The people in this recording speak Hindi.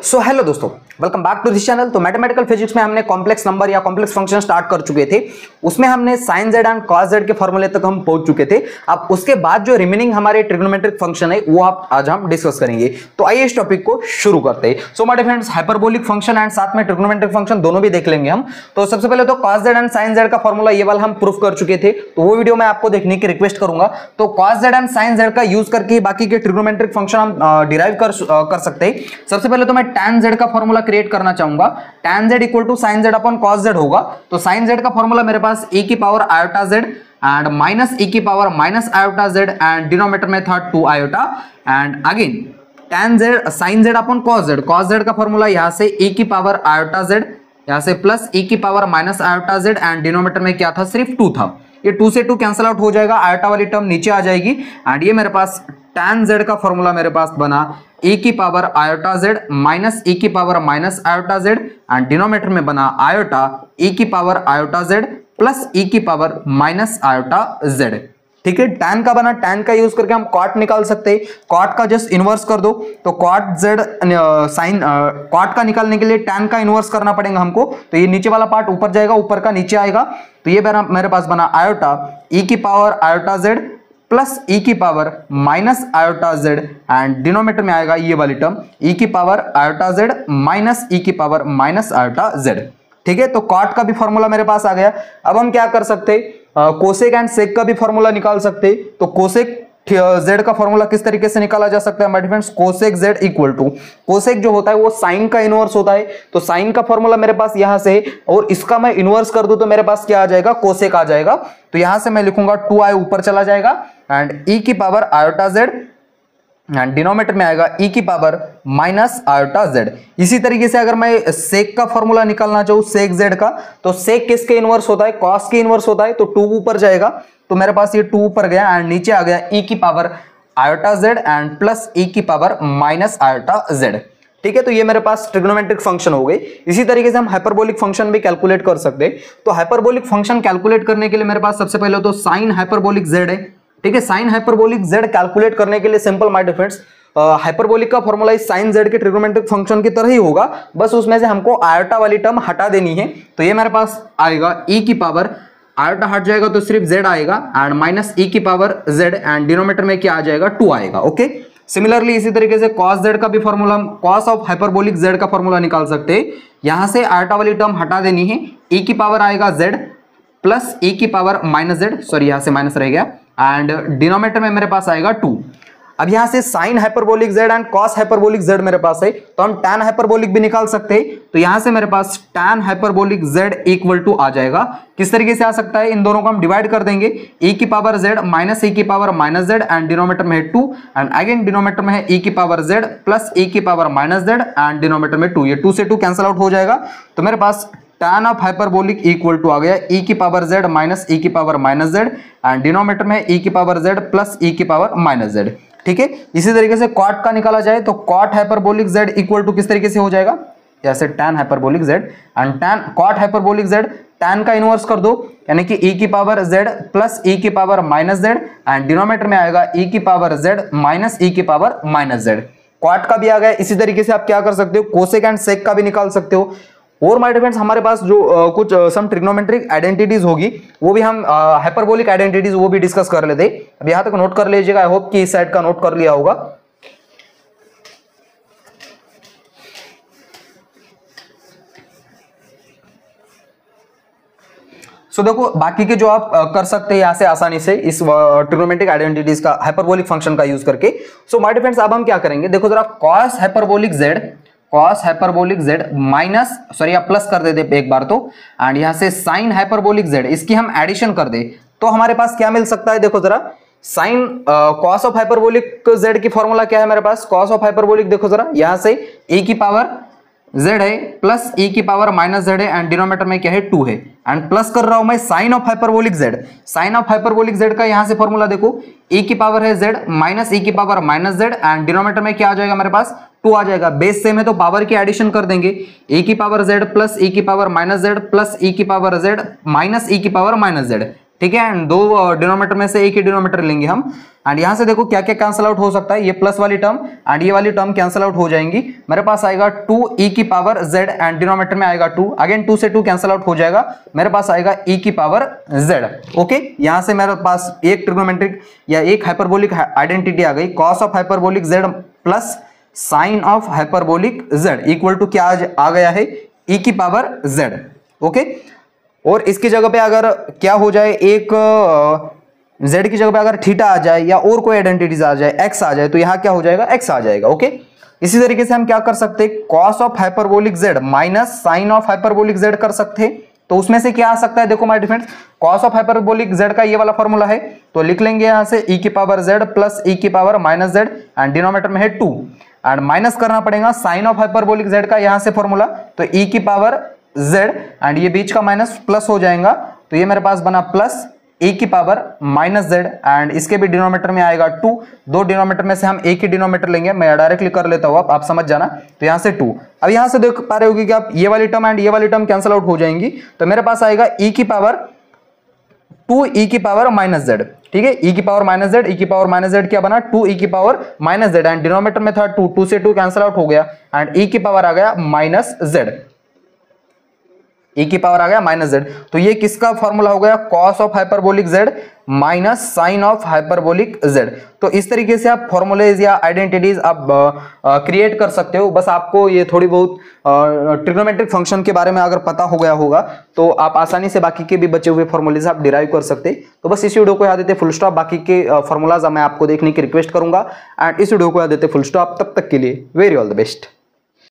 सो हेलो दोस्तों, welcome back to this channel. तो मैथमेटिकल फिजिक्स में हमने कॉम्प्लेक्स नंबर या कॉम्प्लेक्स फंक्शन स्टार्ट कर चुके थे। उसमें हमने sine Z and cos Z के फॉर्मूले तक हम पहुंच चुके थे। अब उसके बाद जो रिमेनिंग हमारे ट्रिग्नोमेट्रिक फंक्शन है वो आज हम डिस्कस करेंगे। तो आइए इस टॉपिक को शुरू करते हैं। So my dear friends, hyperbolic function and साथ में ट्रिग्नोमेट्रिक फंक्शन दोनों भी देख लेंगे हम। तो सबसे पहले तो cos Z and sine Z का फॉर्मूला ये वाला हम प्रूफ कर चुके थे, तो वो वीडियो मैं आपको देखने की रिक्वेस्ट करूंगा। तो cos Z and sine Z का यूज करके बाकी के ट्रिग्नोमेट्रिक फंक्शन हम डिराइव कर सकते हैं। सबसे पहले तो मैं tan z का फॉर्मूला क्रिएट करना चाहूंगा। tan z equal to sine Z upon cos Z होगा। तो साइन जेड का फॉर्मूला मेरे पास e की power iota z and minus e की power minus iota z and denominator में था 2 आयोटा and again tan z sine Z upon cos Z का फॉर्मूला यहां से e की पावर आयोटा z, यहां से प्लस e की power minus iota z and denominator में क्या था, सिर्फ 2 था। ये 2 से 2 कैंसिल आउट हो जाएगा, आयोटा वाली टर्म नीचे आ जाएगी एंड ये मेरे पास tan z का फॉर्मूला मेरे पास बना e की power iota z minus e की power minus iota z and denominator में बना आयोटा e की power iota z plus e की पावर माइनस आयोटा z। ठीक है, tan का बना, tan का यूज करके हम cot निकाल सकते हैं। cot का जस्ट इनवर्स कर दो, तो cot z साइन cot का निकालने के लिए tan का इनवर्स करना पड़ेगा हमको। तो ये नीचे वाला पार्ट ऊपर जाएगा, ऊपर का नीचे आएगा। तो ये मेरे पास बना आयोटा e की power iota z plus e की power minus iota z and denominator में आएगा ये वाली टर्म e की power iota z minus e की पावर माइनस आयोटा z। ठीक है, तो कॉट का भी फॉर्मूला मेरे पास आ गया। अब हम क्या कर सकते हैं, कोसेक एंड सेक का भी फॉर्मूला निकाल सकते हैं। तो कोसेक z का फॉर्मूला किस तरीके से निकाला जा सकता है my friends, cosec z equal to cosec जो होता है वो साइन का इनवर्स होता है। तो साइन का फॉर्मूला मेरे पास यहां से, और इसका मैं इनवर्स कर दूं तो मेरे पास क्या आ जाएगा, कोसेक आ जाएगा। तो यहां से मैं लिखूंगा 2i ऊपर चला जाएगा एंड e की power iota z and denominator में आएगा e की पावर माइनस आयोटा z। इसी तरीके से अगर मैं सेक का फॉर्मूला निकालना चाहूँ सेक z का, तो सेक किसके इनवर्स होता है, कॉस के इनवर्स होता है। तो 2 ऊपर जाएगा, तो मेरे पास ये 2 ऊपर गया एंड नीचे आ गया e की power iota z and plus e की पावर माइनस आयोटा z। ठीक है, तो ये मेरे पास ट्रिग्नोमेट्रिक फंक्शन हो गए। इसी तरीके से हम हाइपरबोलिक फंक्शन भी कैलकुलेट कर सकते हैं। तो हाइपरबोलिक फंक्शन कैलकुलेट करने के लिए मेरे पास सबसे पहले तो साइन हाइपरबोलिक z है। ठीक है, साइन हाइपरबोलिक z कैलकुलेट करने के लिए सिंपल माय डिफरेंस हाइपरबोलिक का फॉर्मूला इस साइन z के ट्रिग्नोमेट्रिक फंक्शन की तरह ही होगा, बस उसमें से हमको आयोटा वाली टर्म हटा देनी है। तो ये मेरे पास आएगा e की पावर आयोटा हट जाएगा तो सिर्फ z आएगा एंड माइनस e की पावर z एंड डिनोमिनेटर में क्या आ जाएगा, 2 आएगा। ओके, सिमिलरली इसी तरीके से cos z का भी formula, cos of hyperbolic z का फॉर्मूला निकाल सकते हैं। यहां से आयोटा वाली टर्म हटा देनी है, e की पावर आएगा z प्लस e की पावर माइनस z, सॉरी यहां से माइनस रह गया एंड डिनोमिनेटर में मेरे पास आएगा 2। अब यहां से sine hyperbolic z and cos hyperbolic z मेरे पास है, तो हम tan हाइपरबोलिक भी निकाल सकते हैं। तो यहां से मेरे पास tan hyperbolic z equal to आ जाएगा। किस तरीके से आ सकता है, इन दोनों को हम डिवाइड कर देंगे, e की पावर z माइनस e की power minus z and denominator में है 2 एंड अगेन डिनोमिनेटर में है e की पावर z प्लस e की power minus z and denominator में 2। ये 2 से 2 कैंसिल आउट हो जाएगा। तो मेरे पास tan of hyperbolic equal to आ गया e की पावर z माइनस e की power minus z and denominator में e की पावर z प्लस e की पावर माइनस z। ठीक है, इसी तरीके से कॉट का निकाला जाए तो cot hyperbolic z equal to किस तरीके से हो जाएगा, जैसे tan hyperbolic z and tan cot hyperbolic z, tan का इनवर्स कर दो यानी कि e की पावर z प्लस e की power minus z and denominator में आएगा e की पावर z माइनस e की पावर माइनस z। कॉट का भी आ गया। इसी तरीके से आप क्या कर सकते हो, कोसेक एंड सेक का भी निकाल सकते हो। और माय डियर फ्रेंड्स, हमारे पास जो कुछ सम ट्रिग्नोमेट्रिक आइडेंटिटीज होगी वो भी हम हाइपरबोलिक आइडेंटिटीज वो भी डिस्कस कर लेते। अब यहां तक नोट कर लीजिएगा, आई होप कि इस साइड का नोट कर लिया होगा। सो देखो, बाकी के जो आप कर सकते हैं यहां से आसानी से इस ट्रिग्नोमेट्रिक आइडेंटिटीज का हाइपरबोलिक फंक्शन का यूज करके। सो माय डियर फ्रेंड्स, अब हम क्या करेंगे, देखो जरा, cos hyperbolic z minus, sorry आप प्लस कर देते एक बार तो, एंड यहां से साइन हाइपरबोलिक z, इसकी हम एडिशन कर दे तो हमारे पास क्या मिल सकता है। देखो जरा, sine cos of hyperbolic z की फॉर्मूला क्या है मेरे पास, cos ऑफ हाइपरबोलिक, देखो जरा यहां से e की पावर z है प्लस e की पावर माइनस z है एंड डिनोमिनेटर में क्या है, 2 है एंड प्लस कर रहा हूं मैं sine of hyperbolic z। Sine of hyperbolic z का यहां से फॉर्मूला देखो, e की पावर है z माइनस e की power minus z and denominator में क्या आ जाएगा मेरे पास, 2 आ जाएगा। बेस सेम है तो पावर की एडिशन कर देंगे, e की पावर z प्लस e की power minus z plus e की पावर z माइनस e की पावर माइनस z। ठीक है, एंड दो डिनोमीटर में से एक ही डिनोमीटर लेंगे हम। एंड यहां से देखो क्या क्या कैंसिल आउट हो सकता है, ये प्लस वाली टर्म एंड ये वाली टर्म कैंसिल आउट हो जाएंगी। मेरे पास आएगा 2e की पावर z एंड डिनोमीटर में आएगा 2, अगेन 2 से 2 कैंसिल आउट हो जाएगा, मेरे पास आएगा e की पावर z। ओके, यहां से मेरे पास एक ट्रिग्नोमेट्रिक या एक हाइपरबोलिक आइडेंटिटी आ गई, cos of hyperbolic z plus sine of hyperbolic z equal to क्या आ गया है, e की पावर z। ओके, और इसकी जगह पे अगर क्या हो जाए, एक z की जगह पे अगर थीटा आ जाए या और कोई आइडेंटिटीज आ जाए, x आ जाए, तो यहां क्या हो जाएगा, x आ जाएगा। ओके, इसी तरीके से हम क्या कर सकते हैं, cos of hyperbolic z minus sine of hyperbolic z कर सकते हैं। तो उसमें से क्या आ सकता है, देखो my dear friends, cos of hyperbolic z का ये वाला फॉर्मूला है, तो लिख लेंगे यहां से e की पावर z प्लस e की power minus z and denominator में है 2 एंड माइनस करना पड़ेगा साइन ऑफ हाइपरबोलिक z का यहां से फॉर्मूला, तो e की पावर z एंड ये बीच का माइनस प्लस हो जाएगा, तो ये मेरे पास बना प्लस e की पावर माइनस z एंड इसके भी डिनोमीटर में आएगा 2, दो डिनोमीटर में से हम एक ही डिनोमीटर लेंगे, मैं डायरेक्टली कर लेता हूं, आप समझ जाना। तो यहां से 2, अब यहां से देख पा रहे होगी कि आप ये वाली टर्म एंड ये वाली टर्म कैंसिल आउट हो जाएंगी, तो मेरे पास आएगा e की पावर 2e की पावर माइनस z। ठीक है, e की पावर माइनस z, e की पावर माइनस z क्या बना, 2e की power minus z and denominator में था 2, 2 से 2 कैंसिल आउट हो गया एंड e की पावर आ गया माइनस z, e की पावर आ गया माइनस z। तो ये किसका फॉर्मूला हो गया, cos of hyperbolic z minus sine of hyperbolic z। तो इस तरीके से आप फॉर्मूलेज या आइडेंटिटीज आप क्रिएट कर सकते हो। बस आपको ये थोड़ी बहुत ट्रिग्नोमेट्रिक फंक्शन के बारे में अगर पता हो गया होगा तो आप आसानी से बाकी के भी बचे हुए फॉर्मूलेज आप डिराइव कर सकते हैं। तो बस इस वीडियो को याद देते फुल स्टॉप, बाकी के फॉर्मूलाज मैं आपको देखने की रिक्वेस्ट करूंगा एंड इस वीडियो को याद देते फुल स्टॉप। तब तक के लिए वेरी ऑल द बेस्ट।